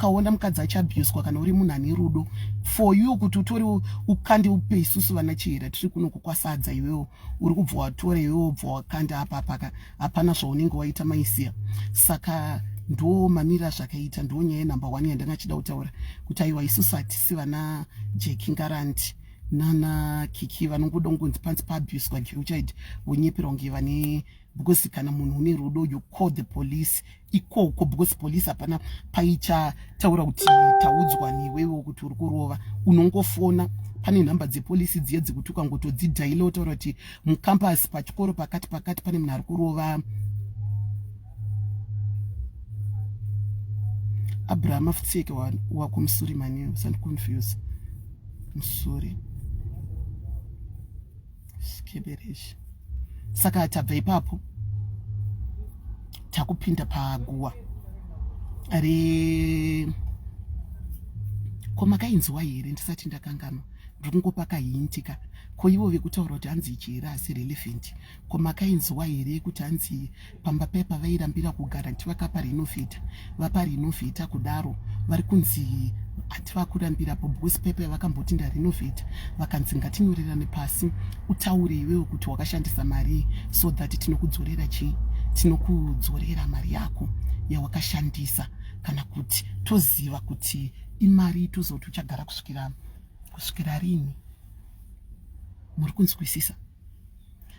ukaona mukadzi achabhiuswa kana uri munhu ane rudo, for you kuti utori ukande upe isusu vana Chihera tiri kuno kukwasadza iwewo uri kubva watora iwewo bva wakanda apa hapana zvaunenge waita maisiya. Saka ndo mamira zvakaita, ndo nyaya number 1 yandanga chida kutaura kuti aiwa isusu hatisi vana Jackie Ngarandi nana Kiki vanongoda kungonzi panzi paabhiuswa geuchaid vonyepera kunge vane, because kana munhu une rudo you call the police ikoko, because police hapana paichataura kuti taudzwa newewo kuti uri kurova, unongofona pane nhamba dzepolisi dziye dzekuti ukangotodhidhaila utaura kuti mukampasi pachikoro pakati pane munhu ari kurova Abraham Futseke wakumusuri mani usandiconfuse musuri skebereshi. Saka tabva ipapo takupinda paguwa ko makainzwa here ndisati ndakanganwa ndikungopa kahintika ko ivo vekutaura kuti hanzi Chihera asi relevant, ko makainzwa here kuti hanzi pamba pepa vairambira kugaranti vakapa renovata, vapa renovata kudaro vari kunzi hati vakurambira po, because pepa vakamboti ndarenovata vakanzi ngatinyorerane pasi utaure iwewo kuti wakashandisa mari so that tinokudzorera tinokudzorera mari yako yawakashandisa, kana kuti toziva kuti imari tozoti uchagara kusvikira rini. Muri kunzwisisa?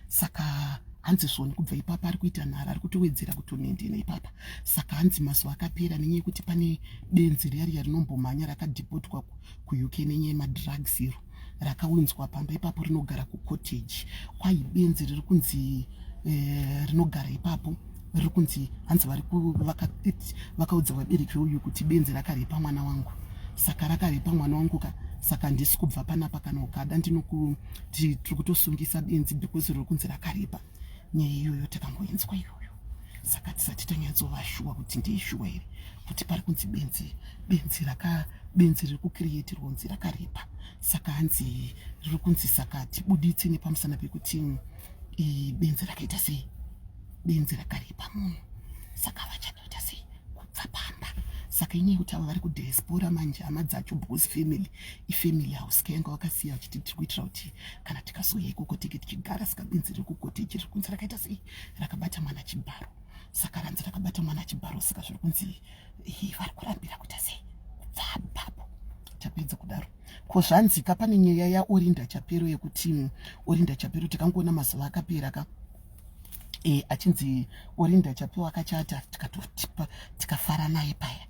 Saka hanzi zvoni kubva ipapa ari kuita nhara, ari kutowedzera kutonendena ipapa. Saka hanzi mazuva akapera nenyaya yekuti pane benzi riya rinombomhanya rakadhipotwa kuUK nenyaya yemadrugs iro rakawinzwa pamba ipapo rinogara kucottage. Kwai benzi riri kunzi rinogara ipapo riri kunzi hanzi vakaudza vabereki uyu kuti benzi rakarepa mwana wangu. Saka rakarepa mwana wangu saka ndisi kubva panapa kana ukada tiri kutosungisa benzi because riri kunzi rakarepa. Nyaya iyoyo takangoinzwa iyoyo, saka tisati tanyatsovashuwa kuti ndeishuwa here kuti pari kunzi benzi riri kucreatirwa kunzi rakarepa. Saka hanzi riri kunzi saka tibuditse nepamusana pekuti benzi rakaita sei, benzi rakarepa munhu, saka vachatoita sei kubva pamba. Saka inyaya yekuti ava vari kudiaspora manje hama dzacho, because ifamily house kayanga wakasiya vachiti tiri kuitira kuti kana tikazouya ikoko tike tichigara. Saka benzi riri kukoteji riri kunzi rakaita sei, rakabata mwana Chibharo. Saka ranzi rakabata mwana Chibharo, saka zviri kunzi vari kurambira kuita sei kubva apapo. Tapedza kudaro ko zvanzika pane nyaya yaOrinda Chapero yekuti Orinda Chapero tikangoona mazuva akapera achinzi Orinda Chapero akachata tikafara naye paya.